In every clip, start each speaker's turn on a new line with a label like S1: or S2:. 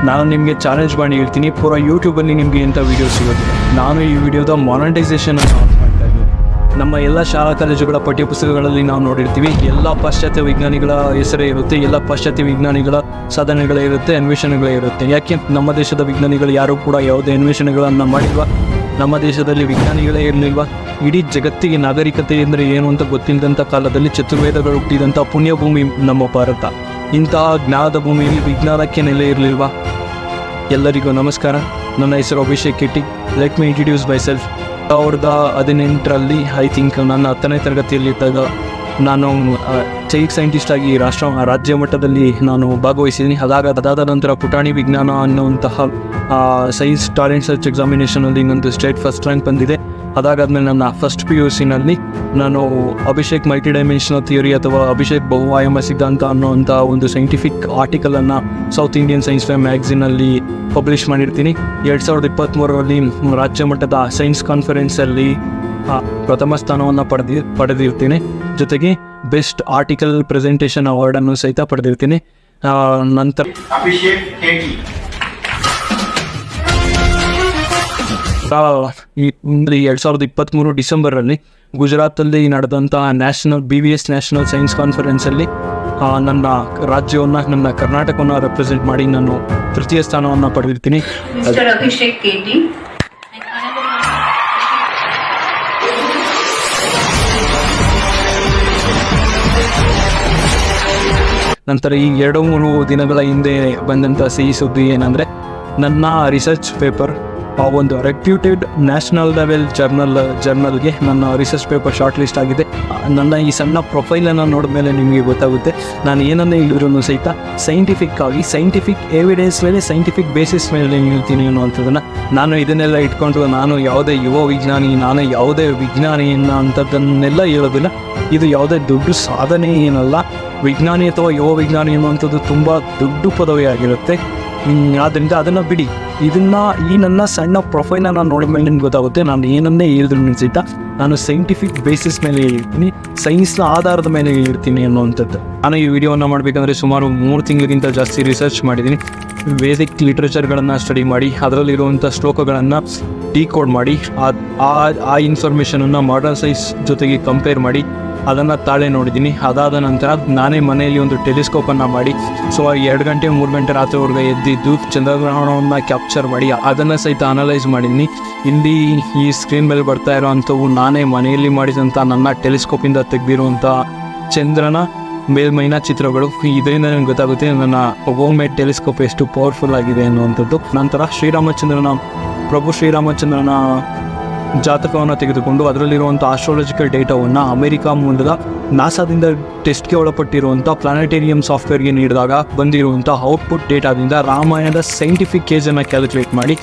S1: ನಾನು ನಿಮಗೆ ಚಾಲೆಂಜ್ ಮಾಡಿ ಹೇಳ್ತೀನಿ, ಪೂರಾ ಯೂಟ್ಯೂಬಲ್ಲಿ ನಿಮಗೆ ಎಂಥ ವೀಡಿಯೋ ಸಿಗೋದಿಲ್ಲ. ನಾನು ಈ ವಿಡಿಯೋದ ಮಾನಿಟೈಸೇಷನನ್ನು ಆಫ್ ಮಾಡ್ತಾ ಇದ್ದೀನಿ. ನಮ್ಮ ಎಲ್ಲ ಶಾಲಾ ಕಾಲೇಜುಗಳ ಪಠ್ಯಪುಸ್ತಕಗಳಲ್ಲಿ ನಾವು ನೋಡಿರ್ತೀವಿ, ಎಲ್ಲ ಪಾಶ್ಚಾತ್ಯ ವಿಜ್ಞಾನಿಗಳ ಹೆಸರೇ ಇರುತ್ತೆ, ಎಲ್ಲ ಪಾಶ್ಚಾತ್ಯ ವಿಜ್ಞಾನಿಗಳ ಸಾಧನೆಗಳೇ ಇರುತ್ತೆ, ಅನ್ವೇಷಣೆಗಳೇ ಇರುತ್ತೆ. ಯಾಕೆ ನಮ್ಮ ದೇಶದ ವಿಜ್ಞಾನಿಗಳು ಯಾರೂ ಕೂಡ ಯಾವುದೇ ಅನ್ವೇಷಣೆಗಳನ್ನು ಮಾಡಿಲ್ವಾ? ನಮ್ಮ ದೇಶದಲ್ಲಿ ವಿಜ್ಞಾನಿಗಳೇ ಇರಲಿಲ್ವಾ? ಇಡೀ ಜಗತ್ತಿಗೆ ನಾಗರಿಕತೆ ಅಂದರೆ ಏನು ಅಂತ ಗೊತ್ತಿಲ್ಲದಂಥ ಕಾಲದಲ್ಲಿ ಚತುರ್ವೇದಗಳು ಹುಟ್ಟಿದಂಥ ಪುಣ್ಯಭೂಮಿ ನಮ್ಮ ಭಾರತ. ಇಂತಹ ಜ್ಞಾನದ ಭೂಮಿಯಲ್ಲಿ ವಿಜ್ಞಾನಕ್ಕೆ ನೆಲೆ ಇರಲಿಲ್ವಾ? ಎಲ್ಲರಿಗೂ ನಮಸ್ಕಾರ. ನನ್ನ ಹೆಸರು Abhishek Ketti. Let me introduce myself. 2018ರಲ್ಲಿ ಐ ಥಿಂಕ್ ನನ್ನ 10ನೇ ತರಗತಿಯಲ್ಲಿದ್ದಾಗ ನಾನು ಚೈಲ್ಡ್ ಸೈಂಟಿಸ್ಟ್ ಆಗಿ ರಾಜ್ಯ ಮಟ್ಟದಲ್ಲಿ ನಾನು ಭಾಗವಹಿಸಿದ್ದೀನಿ. ಅದಾದ ನಂತರ ಪುಟಾಣಿ ವಿಜ್ಞಾನ ಅನ್ನುವಂತಹ ಸೈನ್ಸ್ ಟಾಲೆಂಟ್ ಸರ್ಚ್ ಎಕ್ಸಾಮಿನೇಷನಲ್ಲಿ ನಂದು ಸ್ಟೇಟ್ ಫಸ್ಟ್ ರ್ಯಾಂಕ್ ಬಂದಿದೆ. ಅದಾದಮೇಲೆ ನನ್ನ ಫಸ್ಟ್ PUC ನಾನು ಅಭಿಷೇಕ್ ಮಲ್ಟಿ ಡೈಮೆನ್ಷನಲ್ ಥಿಯರಿ ಅಥವಾ ಅಭಿಷೇಕ್ ಬಹುಆಯಾಮ ಸಿದ್ಧಾಂತ ಅನ್ನೋವಂಥ ಒಂದು ಸೈಂಟಿಫಿಕ್ ಆರ್ಟಿಕಲನ್ನು ಸೌತ್ ಇಂಡಿಯನ್ ಸೈನ್ಸ್ ಫೇರ್ ಮ್ಯಾಗ್ಝಿನಲ್ಲಿ ಪಬ್ಲಿಷ್ ಮಾಡಿರ್ತೀನಿ. 2023ರಲ್ಲಿ ರಾಜ್ಯ ಮಟ್ಟದ ಸೈನ್ಸ್ ಕಾನ್ಫರೆನ್ಸಲ್ಲಿ ಪ್ರಥಮ ಸ್ಥಾನವನ್ನು ಪಡೆದಿರ್ತೀನಿ. ಜೊತೆಗೆ ಬೆಸ್ಟ್ ಆರ್ಟಿಕಲ್ ಪ್ರೆಸೆಂಟೇಷನ್ ಅವಾರ್ಡನ್ನು ಸಹಿತ ಪಡೆದಿರ್ತೀನಿ. ನಂತರ
S2: ಅಭಿಷೇಕ್ ಕೆಟ್ಟಿ
S1: ಈ 2023 ಡಿಸೆಂಬರಲ್ಲಿ ಗುಜರಾತಲ್ಲಿ ನಡೆದಂತಹ BVS ನ್ಯಾಷನಲ್ ಸೈನ್ಸ್ ಕಾನ್ಫರೆನ್ಸಲ್ಲಿ ನನ್ನ ರಾಜ್ಯವನ್ನು, ನನ್ನ ಕರ್ನಾಟಕವನ್ನು ರೆಪ್ರೆಸೆಂಟ್ ಮಾಡಿ ನಾನು ತೃತೀಯ ಸ್ಥಾನವನ್ನು ಪಡೆದಿರ್ತೀನಿ.
S3: ಅಭಿಷೇಕ್ ಕೆಟ್ಟಿ
S1: ನಂತರ ಈ 2-3 ದಿನಗಳ ಹಿಂದೆ ಬಂದಂಥ ಸಿಹಿ ಸುದ್ದಿ ಏನಂದರೆ, ನನ್ನ ರಿಸರ್ಚ್ ಪೇಪರ್ ಒಂದು ರೆಪ್ಯೂಟೆಡ್ ನ್ಯಾಷನಲ್ ಲೆವೆಲ್ ಜರ್ನಲ್ಗೆ ನನ್ನ ರಿಸರ್ಚ್ ಪೇಪರ್ ಶಾರ್ಟ್ ಲಿಸ್ಟ್ ಆಗಿದೆ. ನನ್ನ ಈ ಸಣ್ಣ ಪ್ರೊಫೈಲನ್ನು ನೋಡಿದ ಮೇಲೆ ನಿಮಗೆ ಗೊತ್ತಾಗುತ್ತೆ ನಾನು ಏನನ್ನೇ ಹೇಳಿದ್ರು ಸಹಿತ ಸೈಂಟಿಫಿಕ್ ಎವಿಡೆನ್ಸ್ ಮೇಲೆ, ಸೈಂಟಿಫಿಕ್ ಬೇಸಿಸ್ ಮೇಲೆ ಹೇಳ್ತೀನಿ ಅನ್ನುವಂಥದ್ದನ್ನು. ನಾನು ಇದನ್ನೆಲ್ಲ ಇಟ್ಕೊಂಡು ನಾನು ಯಾವುದೇ ಯುವ ವಿಜ್ಞಾನಿ, ನಾನು ಯಾವುದೇ ವಿಜ್ಞಾನಿ ಅಂಥದ್ದನ್ನೆಲ್ಲ ಹೇಳೋದಿಲ್ಲ. ಇದು ಯಾವುದೇ ದೊಡ್ಡ ಸಾಧನೆ ಏನಲ್ಲ. ವಿಜ್ಞಾನಿ ಅಥವಾ ಯುವ ವಿಜ್ಞಾನಿ ಅನ್ನುವಂಥದ್ದು ತುಂಬ ದೊಡ್ಡ ಪದವಿ ಆಗಿರುತ್ತೆ. ಆದ್ದರಿಂದ ಅದನ್ನು ಬಿಡಿ. ಈ ನನ್ನ ಸಣ್ಣ ಪ್ರೊಫೈಲನ್ನು ನೋಡಿದ ಮೇಲೆ ನಿಮ್ಗೆ ಗೊತ್ತಾಗುತ್ತೆ ನಾನು ಏನನ್ನೇ ಹೇಳಿದ್ರು ಸಹಿತ ನಾನು ಸೈಂಟಿಫಿಕ್ ಬೇಸಿಸ್ ಮೇಲೆ ಹೇಳ್ತೀನಿ, ಸೈನ್ಸ್ನ ಆಧಾರದ ಮೇಲೆ ಹೇಳ್ತೀನಿ ಅನ್ನುವಂಥದ್ದು. ನಾನು ಈ ವಿಡಿಯೋವನ್ನು ಮಾಡಬೇಕಂದ್ರೆ ಸುಮಾರು 3 ತಿಂಗಳಿಗಿಂತ ಜಾಸ್ತಿ ರಿಸರ್ಚ್ ಮಾಡಿದ್ದೀನಿ. ವೇದಿಕ್ ಲಿಟ್ರೇಚರ್ಗಳನ್ನು ಸ್ಟಡಿ ಮಾಡಿ ಅದರಲ್ಲಿರುವಂಥ ಶ್ಲೋಕಗಳನ್ನು ಡಿಕೋಡ್ ಮಾಡಿ ಆ ಇನ್ಫಾರ್ಮೇಷನನ್ನು ಮಾಡರ್ನ್ ಸೈನ್ಸ್ ಜೊತೆಗೆ ಕಂಪೇರ್ ಮಾಡಿ ಅದನ್ನು ತಾಳೆ ನೋಡಿದ್ದೀನಿ. ಅದಾದ ನಂತರ ನಾನೇ ಮನೆಯಲ್ಲಿ ಒಂದು ಟೆಲಿಸ್ಕೋಪನ್ನು ಮಾಡಿ 2 ಗಂಟೆ 3 ಗಂಟೆ ರಾತ್ರಿವರೆಗೆ ಎದ್ದಿದ್ದು ಚಂದ್ರಗ್ರಹಣವನ್ನು ಕ್ಯಾಪ್ಚರ್ ಮಾಡಿ ಅದನ್ನು ಸಹಿತ ಅನಲೈಸ್ ಮಾಡಿದ್ದೀನಿ. ಇಲ್ಲಿ ಈ ಸ್ಕ್ರೀನ್ ಮೇಲೆ ಬರ್ತಾ ಇರೋ ಅಂಥವು ನಾನೇ ಮನೆಯಲ್ಲಿ ಮಾಡಿದಂಥ ನನ್ನ ಟೆಲಿಸ್ಕೋಪಿಂದ ತೆಗೆದಿರುವಂಥ ಚಂದ್ರನ ಮೇಲ್ಮೈನ ಚಿತ್ರಗಳು. ಇದರಿಂದ ನನಗೆ ಗೊತ್ತಾಗುತ್ತೆ ನನ್ನ ಹೋಮ್ ಮೇಡ್ ಟೆಲಿಸ್ಕೋಪ್ ಎಷ್ಟು ಪವರ್ಫುಲ್ ಆಗಿದೆ ಅನ್ನುವಂಥದ್ದು. ನಂತರ ಪ್ರಭು ಶ್ರೀರಾಮಚಂದ್ರನ ಜಾತಕವನ್ನು ತೆಗೆದುಕೊಂಡು ಅದರಲ್ಲಿರುವಂಥ ಆಸ್ಟ್ರಾಲಜಿಕಲ್ ಡೇಟಾವನ್ನು ಅಮೆರಿಕ ಮೂಲದ ನಾಸಾದಿಂದ ಟೆಸ್ಟ್ಗೆ ಒಳಪಟ್ಟಿರುವಂಥ ಪ್ಲಾನೆಟೇರಿಯಂ ಸಾಫ್ಟ್ವೇರ್ಗೆ ನೀಡಿದಾಗ ಬಂದಿರುವಂಥ ಔಟ್ಪುಟ್ ಡೇಟಾದಿಂದ ರಾಮಾಯಣದ ಸೈಂಟಿಫಿಕ್ ಏಜನ್ನು ಕ್ಯಾಲ್ಕುಲೇಟ್ ಮಾಡಿ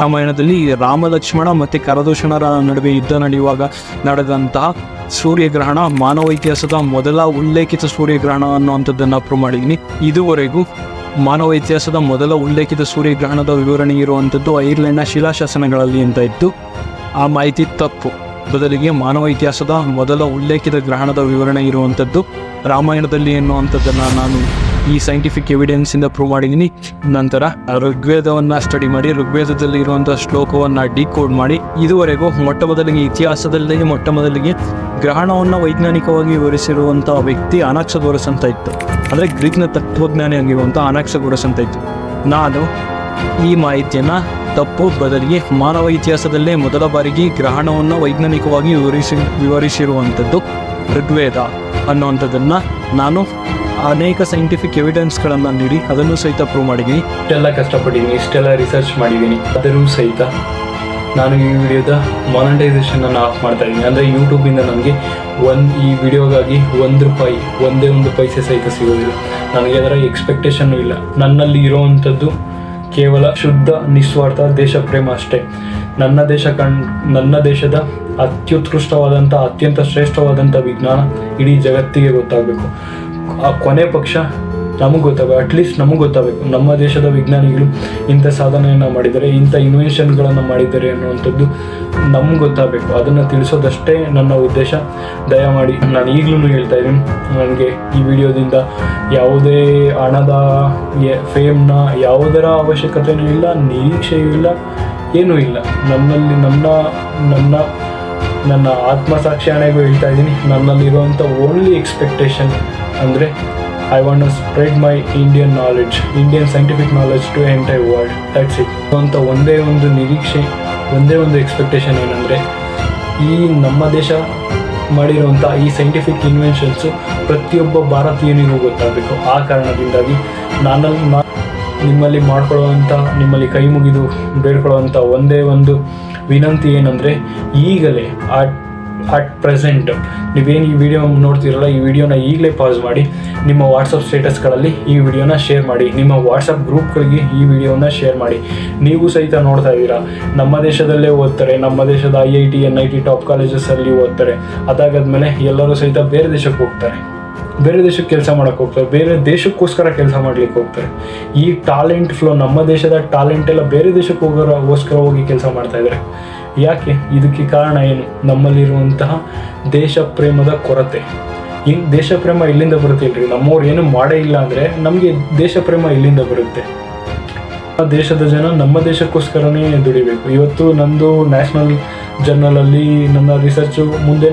S1: ರಾಮಾಯಣದಲ್ಲಿ ರಾಮ ಲಕ್ಷ್ಮಣ ಮತ್ತು ಕರದೂಷಣರ ನಡುವೆ ಯುದ್ಧ ನಡೆಯುವಾಗ ನಡೆದಂತಹ ಸೂರ್ಯಗ್ರಹಣ ಮಾನವ ಇತಿಹಾಸದ ಮೊದಲ ಉಲ್ಲೇಖಿತ ಸೂರ್ಯಗ್ರಹಣ ಅನ್ನುವಂಥದ್ದನ್ನು ಪ್ರೂವ್ ಮಾಡಿದ್ದೀನಿ. ಇದುವರೆಗೂ ಮಾನವ ಇತಿಹಾಸದ ಮೊದಲ ಉಲ್ಲೇಖಿತ ಸೂರ್ಯಗ್ರಹಣದ ವಿವರಣೆ ಇರುವಂಥದ್ದು ಐರ್ಲೆಂಡ್ನ ಶಿಲಾಶಾಸನಗಳಲ್ಲಿ ಅಂತ ಇತ್ತು. ಆ ಮಾಹಿತಿ ತಪ್ಪು. ಬದಲಿಗೆ ಮಾನವ ಇತಿಹಾಸದ ಮೊದಲ ಉಲ್ಲೇಖಿತ ಗ್ರಹಣದ ವಿವರಣೆ ಇರುವಂಥದ್ದು ರಾಮಾಯಣದಲ್ಲಿ ಎನ್ನುವಂಥದ್ದನ್ನು ನಾನು ಈ ಸೈಂಟಿಫಿಕ್ ಎವಿಡೆನ್ಸಿಂದ ಪ್ರೂವ್ ಮಾಡಿದ್ದೀನಿ. ನಂತರ ಋಗ್ವೇದವನ್ನು ಸ್ಟಡಿ ಮಾಡಿ ಋಗ್ವೇದದಲ್ಲಿ ಇರುವಂಥ ಶ್ಲೋಕವನ್ನು ಡಿಕೋಡ್ ಮಾಡಿ ಇದುವರೆಗೂ ಇತಿಹಾಸದಲ್ಲಿ ಮೊಟ್ಟ ಮೊದಲಿಗೆ ಗ್ರಹಣವನ್ನು ವೈಜ್ಞಾನಿಕವಾಗಿ ವಿವರಿಸಿರುವಂಥ ವ್ಯಕ್ತಿ ಅನಾಕ್ಸಗೋರಸ್ ಅಂತ ಇತ್ತು. ಅಂದರೆ ಗ್ರೀಕ್ನ ತತ್ವಜ್ಞಾನಿ ಆಗಿರುವಂಥ ಅನಾಕ್ಸಗೋರಸ್ ಅಂತ ಇತ್ತು. ನಾನು ಈ ಮಾಹಿತಿಯನ್ನು ತಪ್ಪು, ಬದಲಿಗೆ ಮಾನವ ಇತಿಹಾಸದಲ್ಲೇ ಮೊದಲ ಬಾರಿಗೆ ಗ್ರಹಣವನ್ನು ವೈಜ್ಞಾನಿಕವಾಗಿ ವಿವರಿಸಿರುವಂಥದ್ದು ಋಗ್ವೇದ ಅನ್ನುವಂಥದ್ದನ್ನು ನಾನು ಅನೇಕ ಸೈಂಟಿಫಿಕ್ ಎವಿಡೆನ್ಸ್ಗಳನ್ನು ನೀಡಿ ಅದನ್ನು ಸಹಿತ ಪ್ರೂವ್ ಮಾಡಿದ್ದೀನಿ. ಇಷ್ಟೆಲ್ಲ ಕಷ್ಟಪಟ್ಟಿದ್ದೀನಿ, ಇಷ್ಟೆಲ್ಲ ರಿಸರ್ಚ್ ಮಾಡಿದ್ದೀನಿ. ಆದರೂ ಸಹಿತ ನಾನು ಈ ವಿಡಿಯೋದ ಮಾನಿಟೈಸೇಷನನ್ನು ಆಫ್ ಮಾಡ್ತಾ ಇದ್ದೀನಿ. ಅಂದರೆ ಯೂಟ್ಯೂಬಿಂದ ನನಗೆ ಈ ವಿಡಿಯೋಗಾಗಿ ಒಂದೇ ಒಂದು ಪೈಸೆ ಸಹಿತ ಸಿಗೋದಿಲ್ಲ. ನನಗೆ ಅದರ ಎಕ್ಸ್ಪೆಕ್ಟೇಷನ್ನು ಇಲ್ಲ. ನನ್ನಲ್ಲಿ ಇರೋವಂಥದ್ದು ಕೇವಲ ಶುದ್ಧ ನಿಸ್ವಾರ್ಥ ದೇಶ ಪ್ರೇಮ ಅಷ್ಟೇ. ನನ್ನ ದೇಶದ ಅತ್ಯುತ್ಕೃಷ್ಟವಾದಂಥ ಅತ್ಯಂತ ಶ್ರೇಷ್ಠವಾದಂಥ ವಿಜ್ಞಾನ ಇಡೀ ಜಗತ್ತಿಗೆ ಗೊತ್ತಾಗಬೇಕು. ಕೊನೆ ಪಕ್ಷ ನಮಗೆ ಗೊತ್ತಾಗಬೇಕು, ಅಟ್ಲೀಸ್ಟ್ ನಮಗೆ ಗೊತ್ತಾಗಬೇಕು ನಮ್ಮ ದೇಶದ ವಿಜ್ಞಾನಿಗಳು ಇಂಥ ಸಾಧನೆಯನ್ನು ಮಾಡಿದ್ದಾರೆ, ಇಂಥ ಇನ್ವೆನ್ಷನ್ಗಳನ್ನು ಮಾಡಿದ್ದಾರೆ ಅನ್ನುವಂಥದ್ದು ನಮ್ಗೆ ಗೊತ್ತಾಗಬೇಕು. ಅದನ್ನು ತಿಳಿಸೋದಷ್ಟೇ ನನ್ನ ಉದ್ದೇಶ. ದಯಮಾಡಿ ನಾನು ಈಗಲೂ ಹೇಳ್ತಾ ಇದ್ದೀನಿ, ನನಗೆ ಈ ವಿಡಿಯೋದಿಂದ ಯಾವುದೇ ಹಣದ ಫೇಮ್ನ ಯಾವುದರ ಅವಶ್ಯಕತೆಯೂ ಇಲ್ಲ, ನಿರೀಕ್ಷೆಯೂ ಇಲ್ಲ, ಏನೂ ಇಲ್ಲ. ನನ್ನಲ್ಲಿ ನನ್ನ ಆತ್ಮಸಾಕ್ಷಿ ಹಣೆಗೂ ಹೇಳ್ತಾ ಇದ್ದೀನಿ, ನನ್ನಲ್ಲಿರುವಂಥ ಓನ್ಲಿ ಎಕ್ಸ್ಪೆಕ್ಟೇಷನ್ ಅಂದರೆ I want to spread my Indian scientific knowledge to entire world. That's it. ಅಂತ ಒಂದೇ ಒಂದು ನಿರೀಕ್ಷೆ, ಒಂದೇ ಒಂದು ಎಕ್ಸ್ಪೆಕ್ಟೇಷನ್ ಏನಂದರೆ ಈ ನಮ್ಮ ದೇಶ ಮಾಡಿರುವಂಥ ಈ ಸೈಂಟಿಫಿಕ್ ಇನ್ವೆನ್ಷನ್ಸು ಪ್ರತಿಯೊಬ್ಬ ಭಾರತೀಯನಿಗೂ ಗೊತ್ತಾಗಬೇಕು. ಆ ಕಾರಣದಿಂದಾಗಿ ನಿಮ್ಮಲ್ಲಿ ನಿಮ್ಮಲ್ಲಿ ಕೈ ಮುಗಿದು ಬೇಡ್ಕೊಳ್ಳುವಂಥ ಒಂದೇ ಒಂದು ವಿನಂತಿ ಏನಂದರೆ, ಈಗಲೇ ಅಟ್ ಪ್ರೆಸೆಂಟ್ ನೀವೇನು ಈ ವಿಡಿಯೋ ನೋಡ್ತಿರಲ್ಲ, ಈ ವಿಡಿಯೋನ ಈಗಲೇ ಪಾಸ್ ಮಾಡಿ ನಿಮ್ಮ ವಾಟ್ಸಪ್ ಸ್ಟೇಟಸ್ಗಳಲ್ಲಿ ಈ ವಿಡಿಯೋನ ಶೇರ್ ಮಾಡಿ, ನಿಮ್ಮ ವಾಟ್ಸಪ್ ಗ್ರೂಪ್ಗಳಿಗೆ ಈ ವಿಡಿಯೋನ ಶೇರ್ ಮಾಡಿ. ನೀವು ಸಹಿತ ನೋಡ್ತಾ ಇದ್ದೀರಾ, ನಮ್ಮ ದೇಶದಲ್ಲೇ ಓದ್ತಾರೆ, ನಮ್ಮ ದೇಶದ IIT NIT ಟಾಪ್ ಕಾಲೇಜಸಲ್ಲಿ ಓದ್ತಾರೆ. ಅದಾಗದ್ಮೇಲೆ ಎಲ್ಲರೂ ಸಹಿತ ಬೇರೆ ದೇಶಕ್ಕೆ ಹೋಗ್ತಾರೆ, ಬೇರೆ ದೇಶಕ್ಕೆ ಕೆಲಸ ಮಾಡೋಕ್ಕೆ ಹೋಗ್ತಾರೆ, ಬೇರೆ ದೇಶಕ್ಕೋಸ್ಕರ ಕೆಲಸ ಮಾಡ್ಲಿಕ್ಕೆ ಹೋಗ್ತಾರೆ. ಈ ಟಾಲೆಂಟ್ ಫ್ಲೋ, ನಮ್ಮ ದೇಶದ ಟಾಲೆಂಟ್ ಎಲ್ಲ ಬೇರೆ ದೇಶಕ್ಕೆ ಹೋಗೋಸ್ಕರ ಹೋಗಿ ಕೆಲಸ ಮಾಡ್ತಾ ಇದ್ದಾರೆ. ಯಾಕೆ? ಇದಕ್ಕೆ ಕಾರಣ ಏನು? ನಮ್ಮಲ್ಲಿರುವಂತಹ ದೇಶ ಪ್ರೇಮದ ಕೊರತೆ. ಹಿಂಗೆ ದೇಶ ಪ್ರೇಮ ಇಲ್ಲಿಂದ ಬರುತ್ತೆ ಇಲ್ರಿ, ನಮ್ಮವ್ರು ಏನು ಮಾಡೇ ಇಲ್ಲ ಅಂದರೆ ನಮಗೆ ದೇಶ ಪ್ರೇಮ ಇಲ್ಲಿಂದ ಬರುತ್ತೆ. ದೇಶದ ಜನ ನಮ್ಮ ದೇಶಕ್ಕೋಸ್ಕರನೇ ದುಡಿಬೇಕು. ಇವತ್ತು ನಂದು ನ್ಯಾಷನಲ್ ಜರ್ನಲಲ್ಲಿ ನನ್ನ ರಿಸರ್ಚು ಮುಂದೆ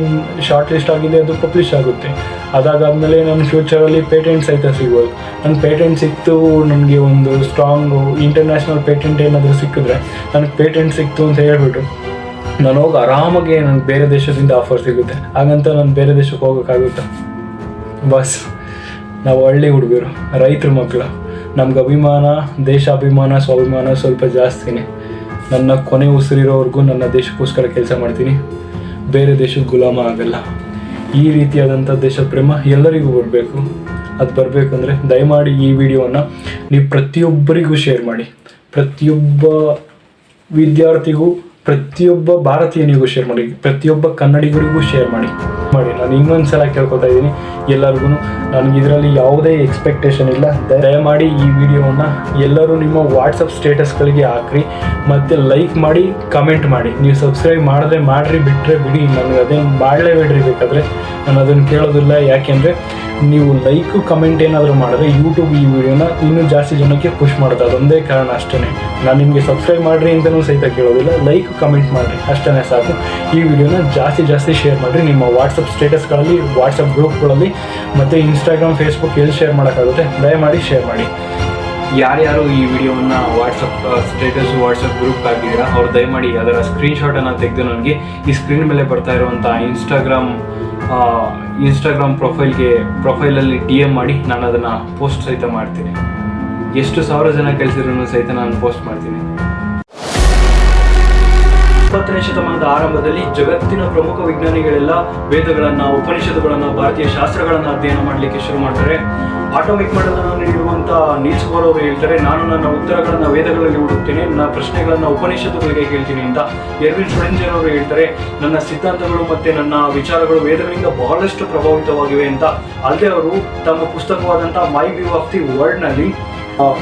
S1: ಶಾರ್ಟ್ ಲಿಸ್ಟ್ ಆಗಿದೆ, ಅದು ಪಬ್ಲಿಷ್ ಆಗುತ್ತೆ. ಅದಾದಮೇಲೆ ನನ್ನ ಫ್ಯೂಚರಲ್ಲಿ ಪೇಟೆಂಟ್ ಸಹಿತ ಸಿಗ್ಬೋದು. ನನ್ನ ಪೇಟೆಂಟ್ ಸಿಕ್ತು, ನನಗೆ ಒಂದು ಸ್ಟ್ರಾಂಗ್ ಇಂಟರ್ನ್ಯಾಷನಲ್ ಪೇಟೆಂಟ್ ಏನಾದರೂ ಸಿಕ್ಕಿದ್ರೆ, ನನಗೆ ಪೇಟೆಂಟ್ ಸಿಕ್ತು ಅಂತ ಹೇಳ್ಬಿಟ್ಟು ನಾನು ಹೋಗಿ ಆರಾಮಾಗಿ ನನಗೆ ಬೇರೆ ದೇಶದಿಂದ ಆಫರ್ ಸಿಗುತ್ತೆ. ಹಾಗಂತ ನಾನು ಬೇರೆ ದೇಶಕ್ಕೆ ಹೋಗೋಕ್ಕಾಗುತ್ತಾ? ಬಸ್ ನಾವು ಹಳ್ಳಿ ಹುಡುಗರು, ರೈತರ ಮಕ್ಕಳು, ನಮ್ಗೆ ಅಭಿಮಾನ, ದೇಶಾಭಿಮಾನ, ಸ್ವಾಭಿಮಾನ ಸ್ವಲ್ಪ ಜಾಸ್ತಿನೇ. ನನ್ನ ಕೊನೆ ಉಸಿರಿರೋವರೆಗೂ ನನ್ನ ದೇಶಕ್ಕೋಸ್ಕರ ಕೆಲಸ ಮಾಡ್ತೀನಿ, ಬೇರೆ ದೇಶಕ್ಕೆ ಗುಲಾಮ ಆಗಲ್ಲ. ಈ ರೀತಿಯಾದಂಥ ದೇಶ ಪ್ರೇಮ ಎಲ್ಲರಿಗೂ ಬರಬೇಕು. ಅದು ಬರಬೇಕಂದ್ರೆ ದಯಮಾಡಿ ಈ ವಿಡಿಯೋವನ್ನು ನೀವು ಪ್ರತಿಯೊಬ್ಬರಿಗೂ ಶೇರ್ ಮಾಡಿ, ಪ್ರತಿಯೊಬ್ಬ ವಿದ್ಯಾರ್ಥಿಗೂ, ಪ್ರತಿಯೊಬ್ಬ ಭಾರತೀಯನಿಗೂ ಶೇರ್ ಮಾಡಿ, ಪ್ರತಿಯೊಬ್ಬ ಕನ್ನಡಿಗರಿಗೂ ಶೇರ್ ಮಾಡಿ. ನಾನು ಇನ್ನೊಂದು ಸಲ ಕೇಳ್ಕೊತಾ ಇದ್ದೀನಿ ಎಲ್ಲರಿಗೂ, ನನಗೆ ಇದರಲ್ಲಿ ಯಾವುದೇ ಎಕ್ಸ್ಪೆಕ್ಟೇಷನ್ ಇಲ್ಲ. ದಯಮಾಡಿ ಈ ವಿಡಿಯೋವನ್ನು ಎಲ್ಲರೂ ನಿಮ್ಮ ವಾಟ್ಸಪ್ ಸ್ಟೇಟಸ್ಗಳಿಗೆ ಹಾಕ್ರಿ, ಮತ್ತು ಲೈಕ್ ಮಾಡಿ, ಕಮೆಂಟ್ ಮಾಡಿ. ನೀವು ಸಬ್ಸ್ಕ್ರೈಬ್ ಮಾಡಿದ್ರೆ ಮಾಡಿರಿ, ಬಿಟ್ಟರೆ ಬಿಡಿ, ನನಗೆ ಅದೇನು ಮಾಡಲೇಬೇಡ್ರಿ. ಬೇಕಾದರೆ ನಾನು ಅದನ್ನು ಕೇಳೋದಿಲ್ಲ. ಯಾಕೆಂದರೆ ನೀವು ಲೈಕು ಕಮೆಂಟ್ ಏನಾದರೂ ಮಾಡಿದ್ರೆ ಯೂಟ್ಯೂಬ್ ಈ ವಿಡಿಯೋನ ಇನ್ನೂ ಜಾಸ್ತಿ ಜನಕ್ಕೆ ಪುಷ್ ಮಾಡುತ್ತೆ. ಅದೊಂದೇ ಕಾರಣ ಅಷ್ಟೇ. ನಾನು ನಿಮಗೆ ಸಬ್ಸ್ಕ್ರೈಬ್ ಮಾಡಿರಿ ಅಂತಲೂ ಸಹಿತ ಕೇಳೋದಿಲ್ಲ, ಲೈಕ್ ಕಮೆಂಟ್ ಮಾಡಿರಿ ಅಷ್ಟೇ ಸಾಕು. ಈ ವಿಡಿಯೋನ ಜಾಸ್ತಿ ಶೇರ್ ಮಾಡಿರಿ ನಿಮ್ಮ ವಾಟ್ಸಪ್ ಸ್ಟೇಟಸ್ಗಳಲ್ಲಿ, ವಾಟ್ಸಪ್ ಗ್ರೂಪ್ಗಳಲ್ಲಿ, ಮತ್ತು ಇನ್ಸ್ಟಾಗ್ರಾಮ್, ಫೇಸ್ಬುಕ್ ಎಲ್ಲಿ ಶೇರ್ ಮಾಡೋಕ್ಕಾಗುತ್ತೆ ದಯಮಾಡಿ ಶೇರ್ ಮಾಡಿ. ಯಾರ್ಯಾರು ಈ ವಿಡಿಯೋವನ್ನು ವಾಟ್ಸಪ್ ಗ್ರೂಪ್ ಹಾಕಿದ್ದೀರಾ ಅವ್ರು ದಯಮಾಡಿ ಅದರ ಸ್ಕ್ರೀನ್ಶಾಟನ್ನು ತೆಗೆದು ನನಗೆ ಈ ಸ್ಕ್ರೀನ್ ಮೇಲೆ ಬರ್ತಾ ಇರುವಂಥ ಇನ್ಸ್ಟಾಗ್ರಾಮ್ ಪ್ರೊಫೈಲಲ್ಲಿ DM ಮಾಡಿ, ನಾನು ಅದನ್ನು ಪೋಸ್ಟ್ ಸಹಿತ ಮಾಡ್ತೀನಿ. ಎಷ್ಟು ಸಾವಿರ ಜನ ಕಳಿಸಿದ್ರು ಸಹಿತ ನಾನು ಪೋಸ್ಟ್ ಮಾಡ್ತೀನಿ. 20ನೇ ಶತಮಾನದ ಆರಂಭದಲ್ಲಿ ಜಗತ್ತಿನ ಪ್ರಮುಖ ವಿಜ್ಞಾನಿಗಳೆಲ್ಲ ವೇದಗಳನ್ನು, ಉಪನಿಷತ್ತುಗಳನ್ನು, ಭಾರತೀಯ ಶಾಸ್ತ್ರಗಳನ್ನು ಅಧ್ಯಯನ ಮಾಡಲಿಕ್ಕೆ ಶುರು ಮಾಡ್ತಾರೆ. ಆಟೋಮಿಕ್ ಮಾಡೆಲ್ ಅನ್ನು ನೀಡಿರುವಂಥ ನೀಲ್ಸ್ ಬೋರ್ ಅವರು ಹೇಳ್ತಾರೆ, ನಾನು ನನ್ನ ಉತ್ತರಗಳನ್ನು ವೇದಗಳಲ್ಲಿ ಹುಡುಕ್ತೇನೆ, ನನ್ನ ಪ್ರಶ್ನೆಗಳನ್ನು ಉಪನಿಷತ್ತುಗಳಿಗೆ ಕೇಳ್ತೀನಿ ಅಂತ. ಎರ್ವಿನ್ ಶ್ರೋಡಿಂಗರ್ ಅವರು ಹೇಳ್ತಾರೆ, ನನ್ನ ಸಿದ್ಧಾಂತಗಳು ಮತ್ತು ನನ್ನ ವಿಚಾರಗಳು ವೇದಗಳಿಂದ ಬಹಳಷ್ಟು ಪ್ರಭಾವಿತವಾಗಿವೆ ಅಂತ. ಅಲ್ಲದೆ ಅವರು ತಮ್ಮ ಪುಸ್ತಕವಾದಂಥ ಮೈ ವ್ಯೂ ಆಫ್ ದಿ ವರ್ಲ್ಡ್ನಲ್ಲಿ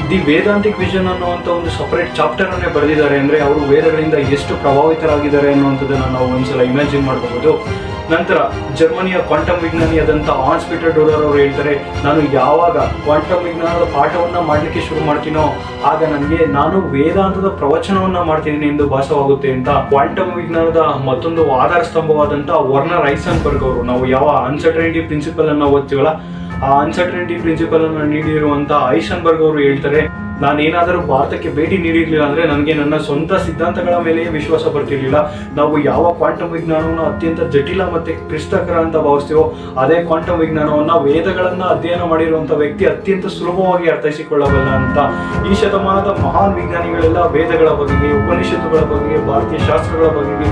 S1: ದಿ ವೇದಾಂತಿಕ್ ವಿಷನ್ ಅನ್ನುವಂಥ ಒಂದು ಸಪರೇಟ್ ಚಾಪ್ಟರ್ ಅನ್ನೇ ಬರೆದಿದ್ದಾರೆ. ಅಂದರೆ ಅವರು ವೇದಗಳಿಂದ ಎಷ್ಟು ಪ್ರಭಾವಿತರಾಗಿದ್ದಾರೆ ಅನ್ನುವಂಥದ್ದನ್ನು ನಾವು ಒಂದ್ಸಲ ಇಮ್ಯಾಜಿನ್ ಮಾಡಬಹುದು. ನಂತರ ಜರ್ಮನಿಯ ಕ್ವಾಂಟಮ್ ವಿಜ್ಞಾನಿಯಾದಂಥ ಹಾನ್ಸ್ ಪೀಟರ್ ಡೋಲರ್ ಅವರು ಹೇಳ್ತಾರೆ, ನಾನು ಯಾವಾಗ ಕ್ವಾಂಟಮ್ ವಿಜ್ಞಾನದ ಪಾಠವನ್ನು ಮಾಡಲಿಕ್ಕೆ ಶುರು ಮಾಡ್ತೀನೋ ಆಗ ನಾನು ವೇದಾಂತದ ಪ್ರವಚನವನ್ನು ಮಾಡ್ತಿದ್ದೀನಿ ಎಂದು ಭಾಸವಾಗುತ್ತೆ ಅಂತ. ಕ್ವಾಂಟಮ್ ವಿಜ್ಞಾನದ ಮತ್ತೊಂದು ಆಧಾರ ಸ್ತಂಭವಾದಂಥ ವರ್ನರ್ ಹೈಸೆನ್ಬರ್ಗ್ ಅವರು, ನಾವು ಯಾವ ಅನ್ಸರ್ಟನಿಟಿ ಪ್ರಿನ್ಸಿಪಲ್ ಅನ್ನು ಓದ್ತೀವಲ್ಲ, ಆ ಅನ್ಸರ್ಟನಿಟಿ ಪ್ರಿನ್ಸಿಪಲ್ ಅನ್ನು ನೀಡಿರುವಂಥ ಹೈಸೆನ್ಬರ್ಗ್ ಅವರು ಹೇಳ್ತಾರೆ, ನಾನೇನಾದರೂ ಭಾರತಕ್ಕೆ ಭೇಟಿ ನೀಡಿರಲಿಲ್ಲ ಅಂದರೆ ನನಗೆ ನನ್ನ ಸ್ವಂತ ಸಿದ್ಧಾಂತಗಳ ಮೇಲೆಯೇ ವಿಶ್ವಾಸ ಬರ್ತಿರ್ಲಿಲ್ಲ. ನಾವು ಯಾವ ಕ್ವಾಂಟಮ್ ವಿಜ್ಞಾನವನ್ನು ಅತ್ಯಂತ ಜಟಿಲ ಮತ್ತು ಕ್ಲಿಷ್ಟಕರ ಅಂತ ಭಾವಿಸ್ತೀವೋ ಅದೇ ಕ್ವಾಂಟಮ್ ವಿಜ್ಞಾನವನ್ನು ವೇದಗಳನ್ನು ಅಧ್ಯಯನ ಮಾಡಿರುವಂಥ ವ್ಯಕ್ತಿ ಅತ್ಯಂತ ಸುಲಭವಾಗಿ ಅರ್ಥೈಸಿಕೊಳ್ಳಬಲ್ಲ ಅಂತ. ಈ ಶತಮಾನದ ಮಹಾನ್ ವಿಜ್ಞಾನಿಗಳೆಲ್ಲ ವೇದಗಳ ಬಗೆಗೆ, ಉಪನಿಷತ್ತುಗಳ ಬಗೆಗೆ, ಭಾರತೀಯ ಶಾಸ್ತ್ರಗಳ ಬಗೆಗೆ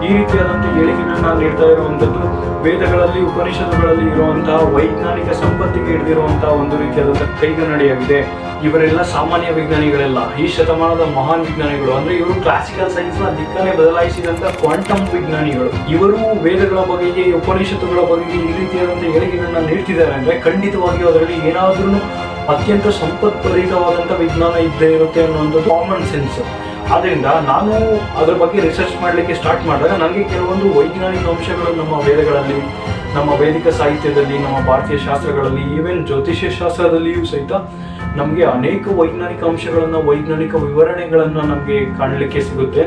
S1: ಈ ರೀತಿಯಾದಂಥ ಹೇಳಿಕೆಗಳನ್ನ ನೀಡ್ತಾ ಇರುವಂಥದ್ದು ವೇದಗಳಲ್ಲಿ, ಉಪನಿಷತ್ತುಗಳಲ್ಲಿ ಇರುವಂತಹ ವೈಜ್ಞಾನಿಕ ಸಂಪತ್ತಿಗೆ ಹಿಡಿದಿರುವಂತಹ ಒಂದು ರೀತಿಯಾದಂಥ ಕೈಗನ್ನಡಿಯಾಗಿದೆ. ಇವರೆಲ್ಲ ಸಾಮಾನ್ಯ ವಿಜ್ಞಾನಿಗಳೆಲ್ಲ, ಈ ಶತಮಾನದ ಮಹಾನ್ ವಿಜ್ಞಾನಿಗಳು. ಅಂದ್ರೆ ಇವರು ಕ್ಲಾಸಿಕಲ್ ಸೈನ್ಸ್ ನ ದಿಕ್ಕನ್ನೇ ಬದಲಾಯಿಸಿದಂತ ಕ್ವಾಂಟಮ್ ವಿಜ್ಞಾನಿಗಳು. ಇವರು ವೇದಗಳ ಬಗೆಗೆ, ಉಪನಿಷತ್ತುಗಳ ಬಗೆಗೆ ಈ ರೀತಿಯಾದಂಥ ಹೇಳಿಕೆಗಳನ್ನ ನೀಡ್ತಿದ್ದಾರೆ ಅಂದ್ರೆ ಖಂಡಿತವಾಗಿಯೂ ಅದರಲ್ಲಿ ಏನಾದ್ರೂ ಅತ್ಯಂತ ಸಂಪತ್ಭರಿತವಾದಂಥ ವಿಜ್ಞಾನ ಇದ್ದೇ ಇರುತ್ತೆ ಅನ್ನುವಂಥದ್ದು ಕಾಮನ್ ಸೆನ್ಸ್. ಆದ್ದರಿಂದ ನಾನು ಅದರ ಬಗ್ಗೆ ರಿಸರ್ಚ್ ಮಾಡಲಿಕ್ಕೆ ಸ್ಟಾರ್ಟ್ ಮಾಡಿದಾಗ ನನಗೆ ಕೆಲವೊಂದು ವೈಜ್ಞಾನಿಕ ಅಂಶಗಳು ನಮ್ಮ ವೇದಗಳಲ್ಲಿ, ನಮ್ಮ ವೈದಿಕ ಸಾಹಿತ್ಯದಲ್ಲಿ, ನಮ್ಮ ಭಾರತೀಯ ಶಾಸ್ತ್ರಗಳಲ್ಲಿ, ಈವನ್ ಜ್ಯೋತಿಷ್ಯ ಶಾಸ್ತ್ರದಲ್ಲಿಯೂ ಸಹಿತ ನಮಗೆ ಅನೇಕ ವೈಜ್ಞಾನಿಕ ಅಂಶಗಳನ್ನು, ವೈಜ್ಞಾನಿಕ ವಿವರಣೆಗಳನ್ನು ನಮಗೆ ಕಾಣಲಿಕ್ಕೆ ಸಿಗುತ್ತೆ.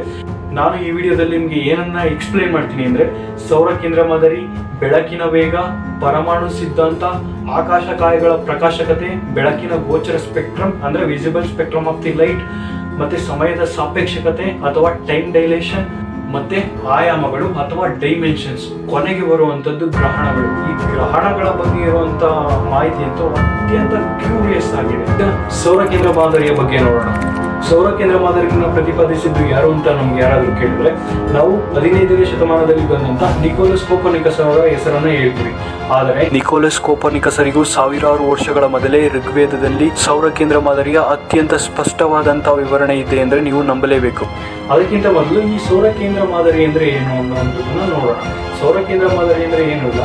S1: ನಾನು ಈ ವಿಡಿಯೋದಲ್ಲಿ ನಿಮಗೆ ಏನನ್ನ ಎಕ್ಸ್ಪ್ಲೇನ್ ಮಾಡ್ತೀನಿ ಅಂದರೆ, ಸೌರ ಕೇಂದ್ರ ಮಾದರಿ, ಬೆಳಕಿನ ವೇಗ, ಪರಮಾಣು ಸಿದ್ಧಾಂತ, ಆಕಾಶಕಾಯಗಳ ಪ್ರಕಾಶಕತೆ, ಬೆಳಕಿನ ಗೋಚರ ಸ್ಪೆಕ್ಟ್ರಮ್ ಅಂದರೆ visible spectrum of the light, ಮತ್ತೆ ಸಮಯದ ಸಾಪೇಕ್ಷಕತೆ ಅಥವಾ ಟೈಮ್ ಡೈಲೇಷನ್, ಮತ್ತೆ ಆಯಾಮಗಳು ಅಥವಾ ಡೈಮೆನ್ಷನ್ಸ್, ಕೊನೆಗೆ ಬರುವಂಥದ್ದು ಗ್ರಹಣಗಳು. ಈ ಗ್ರಹಣಗಳ ಬಗ್ಗೆ ಇರುವಂತ ಮಾಹಿತಿ ಅಂತೂ ಅತ್ಯಂತ ಕ್ಯೂರಿಯಸ್ ಆಗಿದೆ. ಸೌರ ಕೇಂದ್ರ ಮಾದರಿಯ ಬಗ್ಗೆ ನೋಡೋಣ. ಸೌರ ಕೇಂದ್ರ ಮಾದರಿಯನ್ನು ಪ್ರತಿಪಾದಿಸಿದ್ದು ಯಾರು ಅಂತ ನಮ್ಗೆ ಯಾರಾದರೂ ಕೇಳಿದ್ರೆ, ನಾವು 15ನೇ ಶತಮಾನದಲ್ಲಿ ಬಂದಂತ ನಿಕೋಲಸ್ ಕೋಪರ್ನಿಕಸ್ ಅವರ ಹೆಸರನ್ನ ಹೇಳ್ತೀವಿ. ಆದರೆ ನಿಕೋಲಸ್ ಕೋಪರ್ನಿಕಸರಿಗೂ ಸಾವಿರಾರು ವರ್ಷಗಳ ಮೊದಲೇ ಋಗ್ವೇದದಲ್ಲಿ ಸೌರ ಕೇಂದ್ರ ಮಾದರಿಯ ಅತ್ಯಂತ ಸ್ಪಷ್ಟವಾದಂತಹ ವಿವರಣೆ ಇದೆ ಅಂದ್ರೆ ನೀವು ನಂಬಲೇಬೇಕು. ಅದಕ್ಕಿಂತ ಮೊದಲು ಈ ಸೌರ ಕೇಂದ್ರ ಮಾದರಿ ಅಂದ್ರೆ ಏನು ಅನ್ನೋದನ್ನ ನೋಡೋಣ. ಸೌರ ಕೇಂದ್ರ ಮಾದರಿ ಅಂದ್ರೆ ಏನೂ ಇಲ್ಲ,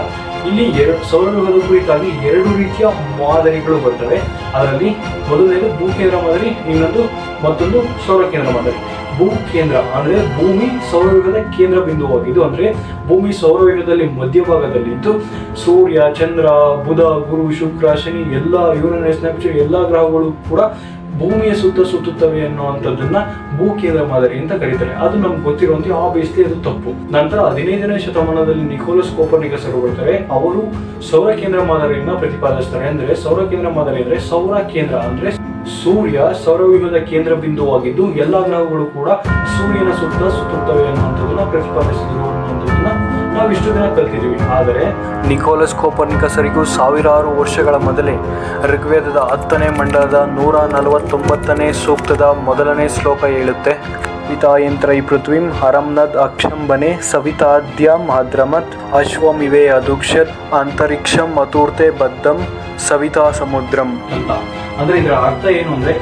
S1: ಇಲ್ಲಿ ಸೌರವ್ಯೂಹದ ಕುರಿತಾಗಿ 2 ರೀತಿಯ ಮಾದರಿಗಳು ಬರ್ತವೆ. ಅದರಲ್ಲಿ ಮೊದಲನೇದು ಭೂಕೇಂದ್ರ ಮಾದರಿ, ಮತ್ತೊಂದು ಸೌರ ಕೇಂದ್ರ ಮಾದರಿ. ಭೂಕೇಂದ್ರ ಅಂದ್ರೆ ಭೂಮಿ ಸೌರವ್ಯೂಹದ ಕೇಂದ್ರ ಬಿಂದುವಾಗಿದ್ದು, ಅಂದ್ರೆ ಭೂಮಿ ಸೌರವ್ಯೂಹದಲ್ಲಿ ಮಧ್ಯಭಾಗದಲ್ಲಿದ್ದು ಸೂರ್ಯ, ಚಂದ್ರ, ಬುಧ, ಗುರು, ಶುಕ್ರ, ಶನಿ, ಎಲ್ಲ ಯುರೇನಸ್, ನೆಪ್ಚೂನ್ ಎಲ್ಲ ಗ್ರಹಗಳು ಕೂಡ ಭೂಮಿಯ ಸುತ್ತ ಸುತ್ತುತ್ತವೆ ಅನ್ನುವಂಥದ್ದನ್ನ ಭೂಕೇಂದ್ರ ಮಾದರಿ ಅಂತ ಕರೀತಾರೆ. ಅದು ನಮ್ಗೆ ಗೊತ್ತಿರುವಂತೆ ಆಬ್ವಿಯಸ್ಲಿ ಅದು ತಪ್ಪು. ನಂತರ 15ನೇ ಶತಮಾನದಲ್ಲಿ ನಿಕೋಲಸ್ ಕೋಪರ್ನಿಕಸ್ ಅವರು ಬರ್ತಾರೆ. ಅವರು ಸೌರ ಕೇಂದ್ರ ಮಾದರಿಯನ್ನ ಪ್ರತಿಪಾದಿಸ್ತಾರೆ. ಅಂದ್ರೆ ಸೌರ ಕೇಂದ್ರ ಮಾದರಿ ಅಂದ್ರೆ ಸೌರ ಕೇಂದ್ರ ಅಂದ್ರೆ ಸೂರ್ಯ ಸೌರವ್ಯೂಹದ ಕೇಂದ್ರ ಬಿಂದುವಾಗಿದ್ದು ಎಲ್ಲಾ ಗ್ರಹಗಳು ಕೂಡ ಸೂರ್ಯನ ಸುತ್ತ ಸುತ್ತುತ್ತವೆ ಅನ್ನುವಂಥದ್ದನ್ನ ಪ್ರತಿಪಾದಿಸಿದ್ರು ಅನ್ನುವಂಥದ್ದನ್ನ ನಾವು ಇಷ್ಟು ದಿನ ಕಲ್ತಿದ್ದೀವಿ. ಆದರೆ ನಿಕೋಲಸ್ ಕೋಪರ್ನಿಕಸರಿಗೂ ಸಾವಿರಾರು ವರ್ಷಗಳ ಮೊದಲೇ ಋಗ್ವೇದದ 10ನೇ ಮಂಡಲದ 149ನೇ ಸೂಕ್ತದ 1ನೇ ಶ್ಲೋಕ ಹೇಳುತ್ತೆ, ಪಿತಾಯಂತ್ರೈ ಪೃಥ್ವೀಂ ಹರಂನದ್ ಅಕ್ಷಂಬನೆ ಸವಿತಾದ್ಯಂ ಅದ್ರಮತ್ ಅಶ್ವಮಿವೆ ಅದುಕ್ಷತ್ ಅಂತರಿಕ್ಷಂ ಅತೂರ್ತೆ ಬದ್ಧಂ ಸವಿತಾ ಸಮುದ್ರಂ ಅಂತ. ಅಂದ್ರೆ ಇದರ ಅರ್ಥ ಏನು ಅಂದ್ರೆ,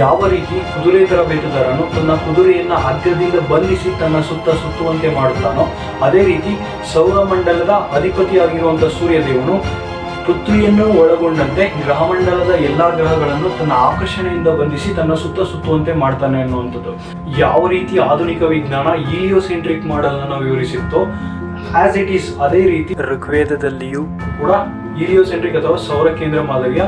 S1: ಯಾವ ರೀತಿ ಕುದುರೆ ತರಬೇತುದಾರನು ತನ್ನ ಕುದುರೆಯನ್ನ ಹಗ್ಗದಿಂದ ಬಂಧಿಸಿ ತನ್ನ ಸುತ್ತ ಸುತ್ತುವಂತೆ ಮಾಡುತ್ತಾನೋ, ಅದೇ ರೀತಿ ಸೌರಮಂಡಲದ ಅಧಿಪತಿಯಾಗಿರುವಂತಹ ಸೂರ್ಯದೇವನು ಪೃಥ್ವಿಯನ್ನು ಒಳಗೊಂಡಂತೆ ಗ್ರಹಮಂಡಲದ ಎಲ್ಲಾ ಗ್ರಹಗಳನ್ನು ತನ್ನ ಆಕರ್ಷಣೆಯಿಂದ ಬಂಧಿಸಿ ತನ್ನ ಸುತ್ತ ಸುತ್ತುವಂತೆ ಮಾಡ್ತಾನೆ ಅನ್ನುವಂಥದ್ದು. ಯಾವ ರೀತಿ ಆಧುನಿಕ ವಿಜ್ಞಾನ ಈಲಿಯೋಸೆಂಟ್ರಿಕ್ ಮಾಡೆಲ್ ಅನ್ನು ವಿವರಿಸಿತ್ತೋ ಆಸ್ ಇಟ್ ಈಸ್ ಅದೇ ರೀತಿ ಋಗ್ವೇದದಲ್ಲಿಯೂ ಕೂಡ ಈಲಿಯೋಸೆಂಟ್ರಿಕ್ ಅಥವಾ ಸೌರ ಕೇಂದ್ರ ಮಾದರಿಯ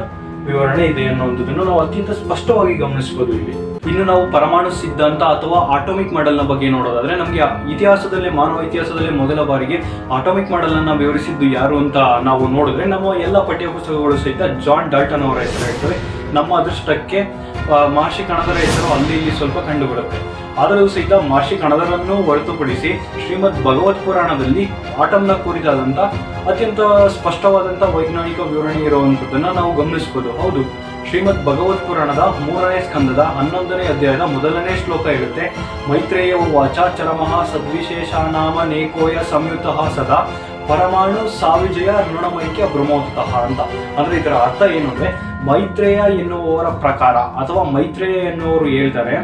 S1: ವಿವರಣೆ ಇದೆ ಅನ್ನುವಂಥದ್ದನ್ನು ನಾವು ಅತ್ಯಂತ ಸ್ಪಷ್ಟವಾಗಿ ಗಮನಿಸಬಹುದು ಇಲ್ಲಿ. ಇನ್ನು ನಾವು ಪರಮಾಣು ಸಿದ್ಧಾಂತ ಅಥವಾ ಆಟೋಮಿಕ್ ಮಾಡೆಲ್ ನ ಬಗ್ಗೆ ನೋಡೋದಾದ್ರೆ, ನಮಗೆ ಇತಿಹಾಸದಲ್ಲೇ, ಮಾನವ ಇತಿಹಾಸದಲ್ಲೇ ಮೊದಲ ಬಾರಿಗೆ ಆಟೋಮಿಕ್ ಮಾಡೆಲ್ ಅನ್ನ ವಿವರಿಸಿದ್ದು ಯಾರು ಅಂತ ನಾವು ನೋಡಿದ್ರೆ, ನಮ್ಮ ಎಲ್ಲ ಪಠ್ಯ ಪುಸ್ತಕಗಳು ಸಹಿತ ಜಾನ್ ಡಾಲ್ಟನ್ ಅವರ ಹೆಸರು ಹೇಳ್ತವೆ. ನಮ್ಮ ಅದೃಷ್ಟಕ್ಕೆ ಮಹರ್ಷಿ ಕಣದರ ಹೆಸರು ಅಲ್ಲಿ ಇಲ್ಲಿ ಸ್ವಲ್ಪ ಕಂಡುಬಿಡುತ್ತೆ. ಆದರೂ ಸಹಿತ ಮಹರ್ಷಿ ಕಣದರನ್ನು ಹೊರತುಪಡಿಸಿ ಶ್ರೀಮದ್ ಭಗವತ್ ಪುರಾಣದಲ್ಲಿ ಆಟಮ್ನ ಕುರಿತಾದಂಥ ಅತ್ಯಂತ ಸ್ಪಷ್ಟವಾದಂಥ ವೈಜ್ಞಾನಿಕ ವಿವರಣೆ ಇರುವಂಥದ್ದನ್ನ ನಾವು ಗಮನಿಸಬಹುದು. ಹೌದು, ಶ್ರೀಮದ್ ಭಗವತ್ ಪುರಾಣದ 3ನೇ ಸ್ಕಂದದ 11ನೇ ಅಧ್ಯಾಯದ 1ನೇ ಶ್ಲೋಕ ಇರುತ್ತೆ, ಮೈತ್ರೇಯ ವಾಚ ಚರಮಃ ಸದ್ವಿಶೇಷಾನಾಮ ನೇಕೋಯ ಸಂಯುತಃ ಸದಾ ಪರಮಾಣು ಸಾವಿಜಯ ಋಣಮೈಕ್ಯ ಬ್ರಹ್ಮೋತ್ತಃ ಅಂತ. ಅಂದ್ರೆ ಇದರ ಅರ್ಥ ಏನು ಅಂದ್ರೆ, ಮೈತ್ರೇಯ ಎನ್ನುವವರ ಪ್ರಕಾರ ಅಥವಾ ಮೈತ್ರೇಯ ಎನ್ನುವರು ಹೇಳ್ತಾರೆ,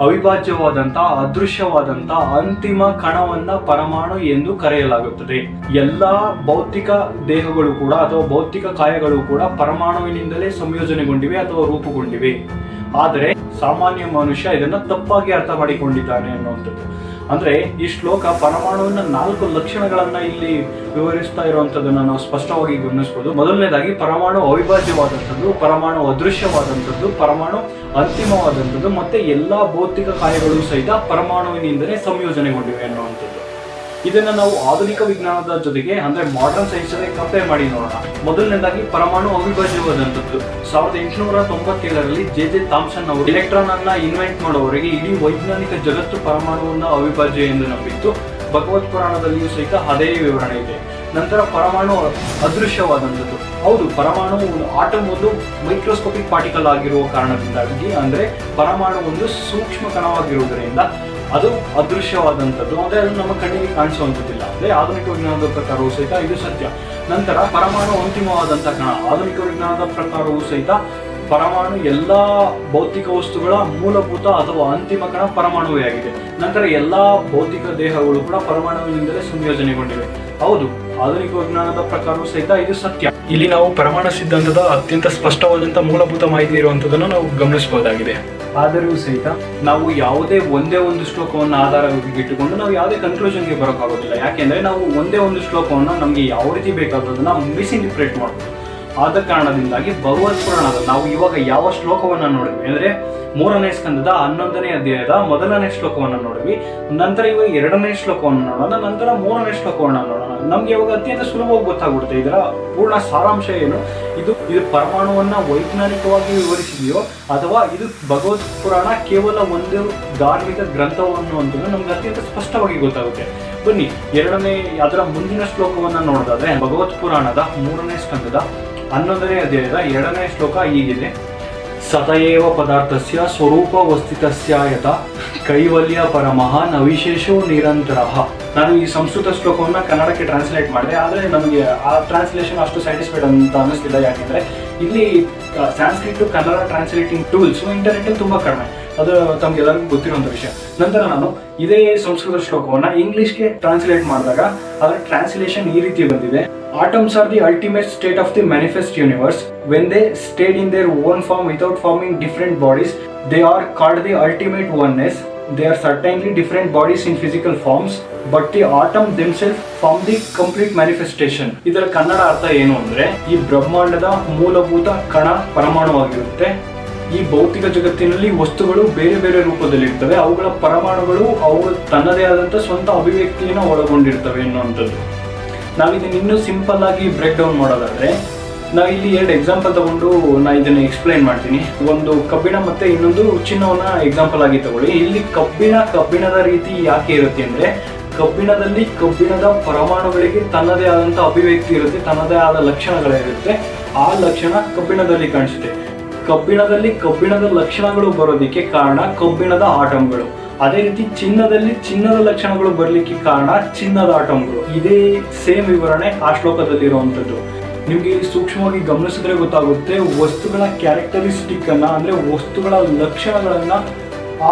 S1: ಅವಿಭಾಜ್ಯವಾದಂತಹ ಅದೃಶ್ಯವಾದಂತಹ ಅಂತಿಮ ಕಣವನ್ನ ಪರಮಾಣು ಎಂದು ಕರೆಯಲಾಗುತ್ತದೆ. ಎಲ್ಲಾ ಭೌತಿಕ ದೇಹಗಳು ಕೂಡ ಅಥವಾ ಭೌತಿಕ ಕಾಯಗಳು ಕೂಡ ಪರಮಾಣುವಿನಿಂದಲೇ ಸಂಯೋಜನೆಗೊಂಡಿವೆ ಅಥವಾ ರೂಪುಗೊಂಡಿವೆ. ಆದರೆ ಸಾಮಾನ್ಯ ಮನುಷ್ಯ ಇದನ್ನ ತಪ್ಪಾಗಿ ಅರ್ಥ ಮಾಡಿಕೊಂಡಿದ್ದಾನೆ ಅನ್ನುವಂಥದ್ದು. ಅಂದ್ರೆ ಈ ಶ್ಲೋಕ ಪರಮಾಣುವಿನ 4 ಲಕ್ಷಣಗಳನ್ನ ಇಲ್ಲಿ ವಿವರಿಸ್ತಾ ಇರುವಂತದ್ದನ್ನ ನಾವು ಸ್ಪಷ್ಟವಾಗಿ ಗಮನಿಸಬಹುದು. ಮೊದಲನೇದಾಗಿ ಪರಮಾಣು ಅವಿಭಾಜ್ಯವಾದಂಥದ್ದು, ಪರಮಾಣು ಅದೃಶ್ಯವಾದಂಥದ್ದು, ಪರಮಾಣು ಅಂತಿಮವಾದಂಥದ್ದು, ಮತ್ತೆ ಎಲ್ಲಾ ಭೌತಿಕ ಕಾಯಗಳು ಸಹಿತ ಪರಮಾಣುವಿನಿಂದಲೇ ಸಂಯೋಜನೆಗೊಂಡಿವೆ ಅನ್ನುವಂಥದ್ದು. ಇದನ್ನ ನಾವು ಆಧುನಿಕ ವಿಜ್ಞಾನದ ಜೊತೆಗೆ ಅಂದ್ರೆ ಮಾಡರ್ನ್ ಸೈನ್ಸ್ ಜೊತೆ ಕಂಪೇರ್ ಮಾಡಿ ನೋಡೋಣ. ಮೊದಲನೇದಾಗಿ ಪರಮಾಣು ಅವಿಭಾಜ್ಯವಾದಂಥದ್ದು 1897ರಲ್ಲಿ ಜೆ ಥಾಮ್ಸನ್ ಅವರು ಎಲೆಕ್ಟ್ರಾನ್ ಅನ್ನ ಇನ್ವೆಂಟ್ ಮಾಡೋವರೆಗೆ ಇಡೀ ವೈಜ್ಞಾನಿಕ ಜಗತ್ತು ಪರಮಾಣುವನ್ನ ಅವಿಭಾಜ್ಯ ಎಂದು ನಂಬಿತ್ತು. ಭಗವತ್ ಪುರಾಣದಲ್ಲಿಯೂ ಸಹಿತ ಅದೇ ವಿವರಣೆ ಇದೆ. ನಂತರ ಪರಮಾಣು ಅದೃಶ್ಯವಾದಂಥದ್ದು. ಹೌದು, ಪರಮಾಣು ಆಟಮ್ ಒಂದು ಮೈಕ್ರೋಸ್ಕೋಪಿಕ್ ಪಾರ್ಟಿಕಲ್ ಆಗಿರುವ ಕಾರಣದಿಂದಾಗಿ, ಅಂದ್ರೆ ಪರಮಾಣು ಒಂದು ಸೂಕ್ಷ್ಮ ಕಣವಾಗಿರುವುದರಿಂದ ಅದು ಅದೃಶ್ಯವಾದಂಥದ್ದು, ಅಂದ್ರೆ ಅದು ನಮ್ಮ ಕಣ್ಣಿಗೆ ಕಾಣಿಸುವಂಥದ್ದಿಲ್ಲ. ಅಂದ್ರೆ ಆಧುನಿಕ ವಿಜ್ಞಾನದ ಪ್ರಕಾರವೂ ಸಹಿತ ಇದು ಸತ್ಯ. ನಂತರ ಪರಮಾಣು ಅಂತಿಮವಾದಂತಹ ಕಣ. ಆಧುನಿಕ ವಿಜ್ಞಾನದ ಪ್ರಕಾರವೂ ಸಹಿತ ಪರಮಾಣು ಎಲ್ಲಾ ಭೌತಿಕ ವಸ್ತುಗಳ ಮೂಲಭೂತ ಅಥವಾ ಅಂತಿಮ ಕಣ ಪರಮಾಣುವೇ ಆಗಿದೆ. ನಂತರ ಎಲ್ಲಾ ಭೌತಿಕ ದೇಹಗಳು ಕೂಡ ಪರಮಾಣುವಿನಿಂದಲೇ ಸಂಯೋಜನೆಗೊಂಡಿವೆ. ಹೌದು, ಆಧುನಿಕ ವಿಜ್ಞಾನದ ಪ್ರಕಾರವೂ ಸಹಿತ ಇದು ಸತ್ಯ. ಇಲ್ಲಿ ನಾವು ಪರಮಾಣು ಸಿದ್ಧಾಂತದ ಅತ್ಯಂತ ಸ್ಪಷ್ಟವಾದಂತಹ ಮೂಲಭೂತ ಮಾಹಿತಿ ಇರುವಂತದನ್ನು ನಾವು ಗಮನಿಸಬಹುದಾಗಿದೆ. ಆದರೂ ಸಹಿತ ನಾವು ಯಾವುದೇ ಒಂದೇ ಒಂದು ಶ್ಲೋಕವನ್ನು ಆಧಾರವಾಗಿಟ್ಟುಕೊಂಡು ನಾವು ಯಾವುದೇ ಕನ್ಕ್ಲೂಷನ್ಗೆ ಬರೋಕ್ಕಾಗೋದಿಲ್ಲ. ಯಾಕೆಂದ್ರೆ ನಾವು ಒಂದೇ ಒಂದು ಶ್ಲೋಕವನ್ನು ನಮಗೆ ಯಾವ ರೀತಿ ಬೇಕಾದದನ್ನ ಮಿಸ್ಇಂಟರ್ಪ್ರೇಟ್ ಮಾಡ್ಬೋದು. ಆದ ಕಾರಣದಿಂದಾಗಿ ಭಗವತ್ ಪುರಾಣದ ನಾವು ಇವಾಗ ಯಾವ ಶ್ಲೋಕವನ್ನ ನೋಡಿದ್ವಿ ಅಂದ್ರೆ 3ನೇ ಸ್ಕಂದದ 11ನೇ ಅಧ್ಯಾಯದ 1ನೇ ಶ್ಲೋಕವನ್ನು ನೋಡಿದ್ವಿ. ನಂತರ ಇವಾಗ 2ನೇ ಶ್ಲೋಕವನ್ನು ನೋಡೋಣ, ನಂತರ 3ನೇ ಶ್ಲೋಕವನ್ನು ನೋಡೋಣ. ನಮ್ಗೆ ಇವಾಗ ಅತ್ಯಂತ ಸುಲಭವಾಗಿ ಗೊತ್ತಾಗ್ಬಿಡುತ್ತೆ ಇದರ ಪೂರ್ಣ ಸಾರಾಂಶ ಏನು. ಇದು ಪರಮಾಣುವನ್ನ ವೈಜ್ಞಾನಿಕವಾಗಿ ವಿವರಿಸಿದೆಯೋ ಅಥವಾ ಇದು ಭಗವತ್ ಪುರಾಣ ಕೇವಲ ಒಂದು ಧಾರ್ಮಿಕ ಗ್ರಂಥವನ್ನು ಅನ್ನೋದು ನಮ್ಗೆ ಅತ್ಯಂತ ಸ್ಪಷ್ಟವಾಗಿ ಗೊತ್ತಾಗುತ್ತೆ. ಬನ್ನಿ ಅದರ ಮುಂದಿನ ಶ್ಲೋಕವನ್ನ ನೋಡೋದಾದ್ರೆ ಭಗವತ್ ಪುರಾಣದ 3ನೇ ಸ್ಕಂದದ 11ನೇ ಅಧ್ಯಾಯದ 2ನೇ ಶ್ಲೋಕ ಹೀಗಿದೆ. ಸತಯೇವ ಪದಾರ್ಥಸ್ಯ ಸ್ವರೂಪ ವಸ್ಥಿತಸ್ಯ ಯಥಾ ಕೈವಲ್ಯ ಪರಮಃ ನ ವಿಶೇಷೋ ನಿರಂತರಃ. ನಾನು ಈ ಸಂಸ್ಕೃತ ಶ್ಲೋಕವನ್ನ ಕನ್ನಡಕ್ಕೆ ಟ್ರಾನ್ಸ್ಲೇಟ್ ಮಾಡಿದೆ, ಆದರೆ ನನಗೆ ಆ ಟ್ರಾನ್ಸ್ಲೇಷನ್ ಅಷ್ಟು ಸ್ಯಾಟಿಸ್ಫೈಡ್ ಅಂತ ಅನ್ನಿಸ್ತಿಲ್ಲ. ಯಾಕೆಂದ್ರೆ ಇಲ್ಲಿ Sanskrit to Kannada translating tools internet ಅಲ್ಲಿ ತುಂಬಾ ಕಡಿಮೆ, ಅದು ತಮ್ಗೆಲ್ಲರಿಗೂ ಗೊತ್ತಿರುವಂತ ವಿಷಯ. ನಂತರ ನಾನು ಇದೇ ಸಂಸ್ಕೃತ ಶ್ಲೋಕವನ್ನ ಇಂಗ್ಲಿಷ್ಗೆ ಟ್ರಾನ್ಸ್ಲೇಟ್ ಮಾಡಿದಾಗ ಅದರ ಟ್ರಾನ್ಸ್ಲೇಷನ್ ಈ ರೀತಿ ಬಂದಿದೆ. Atoms are the ultimate state of the manifest universe. When they stayed in their own form without forming different bodies, they are called the ultimate oneness. They are certainly different bodies in physical forms, but the atom themselves form the complete manifestation. ಇದರ ಕನ್ನಡ ಅರ್ಥ ಏನು ಅಂದ್ರೆ, ಈ ಬ್ರಹ್ಮಾಂಡದ ಮೂಲಭೂತ ಕಣ ಪರಮಾಣುವಾಗಿರುತ್ತೆ. ಈ ಭೌತಿಕ ಜಗತ್ತಿನಲ್ಲಿ ವಸ್ತುಗಳು ಬೇರೆ ಬೇರೆ ರೂಪದಲ್ಲಿರ್ತವೆ. ಅವುಗಳ ಪರಮಾಣುಗಳು ಅವುಗಳು ತನ್ನದೇ ಆದಂತ ಸ್ವಂತ ಅಭಿವ್ಯಕ್ತಿಯನ್ನು ಒಳಗೊಂಡಿರ್ತವೆ ಎನ್ನುವಂಥದ್ದು. ನಾವಿದನ್ನು ಇನ್ನೂ ಸಿಂಪಲ್ ಆಗಿ ಬ್ರೇಕ್ ಡೌನ್ ಮಾಡೋದಾದ್ರೆ, ನಾವು ಇಲ್ಲಿ 2 ಎಕ್ಸಾಂಪಲ್ ತಗೊಂಡು ನಾ ಇದನ್ನ ಎಕ್ಸ್ಪ್ಲೈನ್ ಮಾಡ್ತೀನಿ. ಒಂದು ಕಬ್ಬಿಣ ಮತ್ತೆ ಇನ್ನೊಂದು ಚಿನ್ನವನ್ನ ಎಕ್ಸಾಂಪಲ್ ಆಗಿ ತಗೊಳ್ಳಿ. ಇಲ್ಲಿ ಕಬ್ಬಿಣದ ರೀತಿ ಯಾಕೆ ಇರುತ್ತೆ ಅಂದ್ರೆ, ಕಬ್ಬಿಣದಲ್ಲಿ ಕಬ್ಬಿಣದ ಪರಮಾಣುಗಳಿಗೆ ತನ್ನದೇ ಆದಂತ ಅಭಿವ್ಯಕ್ತಿ ಇರುತ್ತೆ, ತನ್ನದೇ ಆದ ಲಕ್ಷಣಗಳಿರುತ್ತೆ. ಆ ಲಕ್ಷಣ ಕಬ್ಬಿಣದಲ್ಲಿ ಕಾಣಿಸುತ್ತೆ. ಕಬ್ಬಿಣದಲ್ಲಿ ಕಬ್ಬಿಣದ ಲಕ್ಷಣಗಳು ಬರೋದಕ್ಕೆ ಕಾರಣ ಕಬ್ಬಿಣದ ಆಟಮ್ಗಳು. ಅದೇ ರೀತಿ ಚಿನ್ನದಲ್ಲಿ ಚಿನ್ನದ ಲಕ್ಷಣಗಳು ಬರಲಿಕ್ಕೆ ಕಾರಣ ಚಿನ್ನದ ಆಟಮ್ಗಳು. ಇದೇ ಸೇಮ್ ವಿವರಣೆ ಆ ಶ್ಲೋಕದಲ್ಲಿ ಇರುವಂತದ್ದು. ನಿಮ್ಗೆ ಸೂಕ್ಷ್ಮವಾಗಿ ಗಮನಿಸಿದ್ರೆ ಗೊತ್ತಾಗುತ್ತೆ, ವಸ್ತುಗಳ ಕ್ಯಾರೆಕ್ಟರಿಸ್ಟಿಕ್ ಅನ್ನ ಅಂದ್ರೆ ವಸ್ತುಗಳ ಲಕ್ಷಣಗಳನ್ನ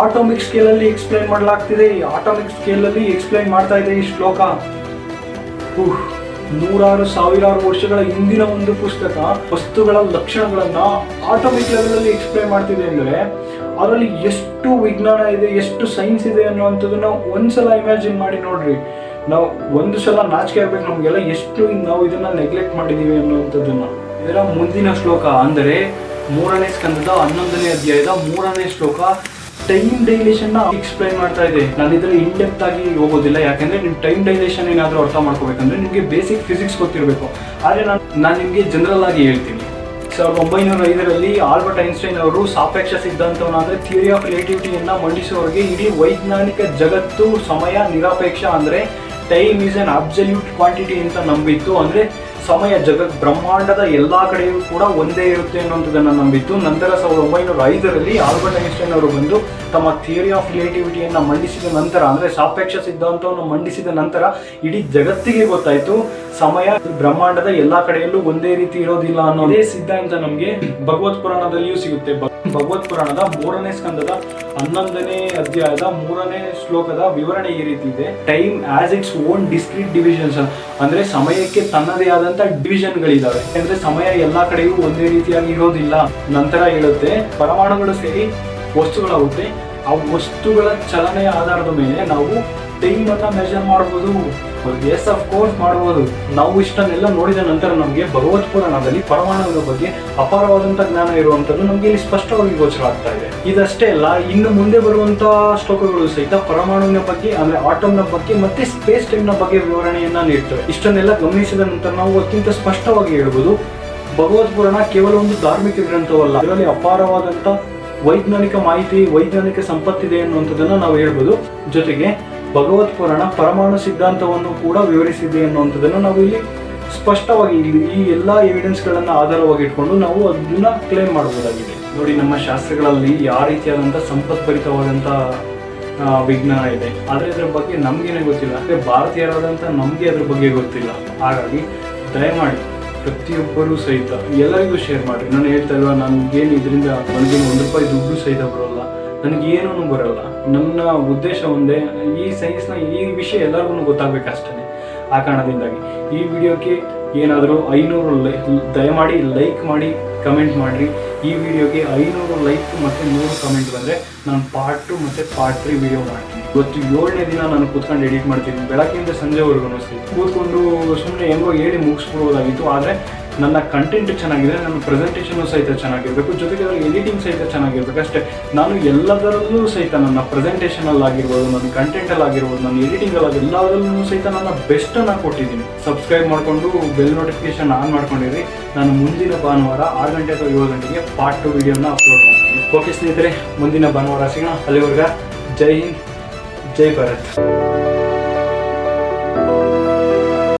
S1: ಆಟೋಮಿಕ್ ಸ್ಕೇಲ್ ಅಲ್ಲಿ ಎಕ್ಸ್ಪ್ಲೈನ್ ಮಾಡಲಾಗ್ತಿದೆ. ಆಟೋಮಿಕ್ ಸ್ಕೇಲ್ ಅಲ್ಲಿ ಎಕ್ಸ್ಪ್ಲೈನ್ ಮಾಡ್ತಾ ಇದೆ ಈ ಶ್ಲೋಕ. ನೂರಾರು ಸಾವಿರಾರು ವರ್ಷಗಳ ಹಿಂದಿನ ಒಂದು ಪುಸ್ತಕ ವಸ್ತುಗಳ ಲಕ್ಷಣಗಳನ್ನ ಆಟೋಮಿಕ್ ಲೆವೆಲ್ ಅಲ್ಲಿ ಎಕ್ಸ್ಪ್ಲೈನ್ ಮಾಡ್ತಿದೆ ಅಂದ್ರೆ ಅದರಲ್ಲಿ ಎಷ್ಟು ವಿಜ್ಞಾನ ಇದೆ, ಎಷ್ಟು ಸೈನ್ಸ್ ಇದೆ ಅನ್ನುವಂಥದ್ದನ್ನ ಒಂದ್ಸಲ ಇಮ್ಯಾಜಿನ್ ಮಾಡಿ ನೋಡ್ರಿ. ನಾವು ಒಂದು ಸಲ ನಾಚಿಕೆ ಆಗ್ಬೇಕು ನಮ್ಗೆಲ್ಲ, ಎಷ್ಟು ನಾವು ಇದನ್ನ ನೆಗ್ಲೆಕ್ಟ್ ಮಾಡಿದೀವಿ ಅನ್ನುವಂಥದ್ದನ್ನ. ಇದರ ಮುಂದಿನ ಶ್ಲೋಕ ಅಂದರೆ 3ನೇ ಸ್ಕಂದದ 11ನೇ ಅಧ್ಯಾಯದ 3ನೇ ಶ್ಲೋಕ ಟೈಮ್ ಡೈಲೇಷನ್ ನ ಎಕ್ಸ್ಪ್ಲೈನ್ ಮಾಡ್ತಾ ಇದೆ. ನಾನು ಇದರಲ್ಲಿ ಇನ್ ಡೆಪ್ತ್ ಆಗಿ ಹೋಗೋದಿಲ್ಲ, ಯಾಕಂದ್ರೆ ನೀವು ಟೈಮ್ ಡೈಲೇಷನ್ ಏನಾದ್ರೂ ಅರ್ಥ ಮಾಡ್ಕೋಬೇಕಂದ್ರೆ ನಿಮ್ಗೆ ಬೇಸಿಕ್ ಫಿಸಿಕ್ಸ್ ಗೊತ್ತಿರಬೇಕು. ಆದ್ರೆ ನಾನು ನಿಮ್ಗೆ ಜನರಲ್ ಆಗಿ ಹೇಳ್ತೀನಿ. 1905ರಲ್ಲಿ ಆಲ್ಬರ್ಟ್ ಐನ್ಸ್ಟೈನ್ ಅವರು ಸಾಪೇಕ್ಷ ಸಿದ್ಧಾಂತವನ್ನ ಅಂದ್ರೆ ಥಿಯರಿ ಆಫ್ ರಿಲೇಟಿವಿಟಿಯನ್ನ ಮಂಡಿಸುವವರೆಗೆ ಇಡೀ ವೈಜ್ಞಾನಿಕ ಜಗತ್ತು ಸಮಯ ನಿರಪೇಕ್ಷ ಅಂದ್ರೆ time is an absolute quantity ಅಂತ ನಂಬಿತ್ತು. ಅಂದ್ರೆ ಸಮಯ ಬ್ರಹ್ಮಾಂಡದ ಎಲ್ಲಾ ಕಡೆಯೂ ಕೂಡ ಒಂದೇ ಇರುತ್ತೆ ಅನ್ನೋದನ್ನ ನಂಬಿತ್ತು. ನಂತರ 1905ರಲ್ಲಿ ಆಲ್ಬರ್ಟ್ ಐನ್ಸ್ಟೈನ್ ಅವರು ಬಂದು ತಮ್ಮ ಥಿಯರಿ ಆಫ್ ರಿಲೇಟಿವಿಟಿಯನ್ನ ಮಂಡಿಸಿದ ನಂತರ, ಅಂದ್ರೆ ಸಾಪೇಕ್ಷ ಸಿದ್ಧಾಂತವನ್ನು ಮಂಡಿಸಿದ ನಂತರ ಇಡೀ ಜಗತ್ತಿಗೆ ಗೊತ್ತಾಯ್ತು ಸಮಯ ಬ್ರಹ್ಮಾಂಡದ ಎಲ್ಲಾ ಕಡೆಯಲ್ಲೂ ಒಂದೇ ರೀತಿ ಇರೋದಿಲ್ಲ ಅನ್ನೋದೇ ಸಿದ್ಧಾಂತ ನಮ್ಗೆ ಭಗವತ್ ಪುರಾಣದಲ್ಲಿಯೂ ಸಿಗುತ್ತೆ. ಭಗವತ್ ಪುರಾಣದ 3ನೇ ಸ್ಕಂದದ 11ನೇ ಅಧ್ಯಾಯದ 3ನೇ ಶ್ಲೋಕದ ವಿವರಣೆ ಈ ರೀತಿ ಇದೆ. Time as its own discrete divisions, ಅಂದ್ರೆ ಸಮಯಕ್ಕೆ ತನ್ನದೇ ಆದಂತ ಡಿವಿಷನ್ ಗಳಿದಾವೆ. ಅಂದ್ರೆ ಸಮಯ ಎಲ್ಲಾ ಕಡೆಯೂ ಒಂದೇ ರೀತಿಯಾಗಿ ಇರೋದಿಲ್ಲ. ನಂತರ ಹೇಳುತ್ತೆ ಪರಮಾಣುಗಳು ಸೇರಿ ವಸ್ತುಗಳಾಗುತ್ತೆ. ಆ ವಸ್ತುಗಳ ಚಲನೆಯ ಆಧಾರದ ಮೇಲೆ ನಾವು ಟೈಮ್ ಅನ್ನ ಮೆಜರ್ ಮಾಡಬಹುದು. ಎಸ್ ಆಫ್ ಕೋರ್ಸ್ ಮಾಡಬಹುದು. ನಾವು ಇಷ್ಟನ್ನೆಲ್ಲ ನೋಡಿದ ನಂತರ ನಮಗೆ ಭಗವತ್ ಪುರಾಣದಲ್ಲಿ ಪರಮಾಣುಗಳ ಬಗ್ಗೆ ಅಪಾರವಾದಂತ ಜ್ಞಾನ ಇರುವಂತದ್ದು ನಮ್ಗೆ ಇಲ್ಲಿ ಸ್ಪಷ್ಟವಾಗಿ ಗೋಚರ ಆಗ್ತಾ ಇದೆ. ಇದಷ್ಟೇ ಅಲ್ಲ, ಇನ್ನು ಮುಂದೆ ಬರುವಂತಹ ಶ್ಲೋಕಗಳು ಸಹಿತ ಪರಮಾಣುವಿನ ಬಗ್ಗೆ ಅಂದ್ರೆ ಆಟಮ್ನ ಬಗ್ಗೆ ಮತ್ತೆ ಸ್ಪೇಸ್ ಟೈಮ್ ನ ಬಗ್ಗೆ ವಿವರಣೆಯನ್ನ ನೀಡ್ತವೆ. ಇಷ್ಟನ್ನೆಲ್ಲ ಗಮನಿಸಿದ ನಂತರ ನಾವು ಅತ್ಯಂತ ಸ್ಪಷ್ಟವಾಗಿ ಹೇಳ್ಬೋದು, ಭಗವತ್ ಪುರಾಣ ಕೇವಲ ಒಂದು ಧಾರ್ಮಿಕ ಗ್ರಂಥವಲ್ಲ, ಇದರಲ್ಲಿ ಅಪಾರವಾದಂತ ವೈಜ್ಞಾನಿಕ ಮಾಹಿತಿ, ವೈಜ್ಞಾನಿಕ ಸಂಪತ್ತಿದೆ ಅನ್ನುವಂಥದ್ದನ್ನ ನಾವು ಹೇಳ್ಬೋದು. ಜೊತೆಗೆ ಭಗವತ್ ಪುರಾಣ ಪರಮಾಣು ಸಿದ್ಧಾಂತವನ್ನು ಕೂಡ ವಿವರಿಸಿದೆ ಅನ್ನುವಂಥದ್ದನ್ನು ನಾವು ಇಲ್ಲಿ ಸ್ಪಷ್ಟವಾಗಿ ಈ ಎಲ್ಲ ಎವಿಡೆನ್ಸ್ಗಳನ್ನ ಆಧಾರವಾಗಿ ಇಟ್ಕೊಂಡು ನಾವು ಅದನ್ನ ಕ್ಲೇಮ್ ಮಾಡಬಹುದಾಗಿದೆ. ನೋಡಿ, ನಮ್ಮ ಶಾಸ್ತ್ರಗಳಲ್ಲಿ ಯಾವ ರೀತಿಯಾದಂಥ ಸಂಪತ್ಭರಿತವಾದಂಥ ವಿಜ್ಞಾನ ಇದೆ, ಆದರೆ ಅದರ ಬಗ್ಗೆ ನಮ್ಗೇನೆ ಗೊತ್ತಿಲ್ಲ. ಅಂದರೆ ಭಾರತೀಯರಾದಂಥ ನಮಗೆ ಅದ್ರ ಬಗ್ಗೆ ಗೊತ್ತಿಲ್ಲ. ಹಾಗಾಗಿ ದಯಮಾಡಿ ಪ್ರತಿಯೊಬ್ಬರೂ ಸಹಿತ ಎಲ್ಲರಿಗೂ ಶೇರ್ ಮಾಡಿರಿ. ನಾನು ಹೇಳ್ತಾ ಇಲ್ವಾ, ನನಗೇನು ಇದರಿಂದ ನನಗೇನು ₹1 ದುಡ್ಡು ಸಹಿತ ಬರೋಲ್ಲ, ನನಗೇನೂ ಬರೋಲ್ಲ. ನನ್ನ ಉದ್ದೇಶ ಒಂದೇ, ಈ ಸೈನ್ಸ್ನ ಈ ವಿಷಯ ಎಲ್ಲರಿಗೂ ಗೊತ್ತಾಗಬೇಕಷ್ಟೇ. ಆ ಕಾರಣದಿಂದಾಗಿ ಈ ವಿಡಿಯೋಕ್ಕೆ ಏನಾದರೂ 500 ದಯಮಾಡಿ ಲೈಕ್ ಮಾಡಿ ಕಮೆಂಟ್ ಮಾಡಿರಿ. ಈ ವಿಡಿಯೋಗೆ 500 ಲೈಕ್ ಮತ್ತು 100 ಕಮೆಂಟ್ ಬಂದರೆ ನಾನು ಪಾರ್ಟ್ 2 ಮತ್ತು ಪಾರ್ಟ್ 3 ವಿಡಿಯೋ ಮಾಡ್ತೀನಿ. ಇವತ್ತು 7ನೇ ದಿನ ನಾನು ಕೂತ್ಕೊಂಡು ಎಡಿಟ್ ಮಾಡ್ತೀನಿ. ಬೆಳಗ್ಗೆಯಿಂದ ಸಂಜೆವರೆಗೂ ಕೂತ್ಕೊಂಡು ಸುಮ್ಮನೆ ಹೆಂಗೋ ಹೇಳಿ ಮುಗಿಸ್ಬಿಡ್ಬೋದಾಗಿತ್ತು. ಆದರೆ ನನ್ನ ಕಂಟೆಂಟ್ ಚೆನ್ನಾಗಿದೆ, ನನ್ನ ಪ್ರೆಸೆಂಟೇಷನು ಸಹಿತ ಚೆನ್ನಾಗಿರಬೇಕು, ಜೊತೆಗೆ ಅದರ ಎಡಿಟಿಂಗ್ ಸಹಿತ ಚೆನ್ನಾಗಿರ್ಬೇಕು ಅಷ್ಟೇ. ನಾನು ಎಲ್ಲದರಲ್ಲೂ ಸಹಿತ ನನ್ನ ಪ್ರೆಸೆಂಟೇಷನಲ್ಲಾಗಿರ್ಬೋದು, ನನ್ನ ಕಂಟೆಂಟಲ್ಲಾಗಿರ್ಬೋದು, ನನ್ನ ಎಡಿಟಿಂಗಲ್ಲಾಗಿ ಎಲ್ಲದರಲ್ಲೂ ಸಹಿತ ನನ್ನ ಬೆಸ್ಟನ್ನು ಕೊಟ್ಟಿದ್ದೀನಿ. ಸಬ್ಸ್ಕ್ರೈಬ್ ಮಾಡಿಕೊಂಡು ಬೆಲ್ ನೋಟಿಫಿಕೇಶನ್ ಆನ್ ಮಾಡ್ಕೊಂಡಿರಿ. ನಾನು ಮುಂದಿನ ಭಾನುವಾರ 6 ಗಂಟೆ ಅಥವಾ 7 ಗಂಟೆಗೆ ಪಾರ್ಟ್ 2 ವಿಡಿಯೋನ ಅಪ್ಲೋಡ್ ಮಾಡ್ತೀನಿ. ಓಕೆ ಸ್ನೇಹಿತರೆ, ಮುಂದಿನ ಭಾನುವಾರ ಸಿಗೋಣ. ಅಲ್ಲಿವರೆಗೆ ಜೈ ಹಿಂದ್, ಜೈ ಭಾರತ್.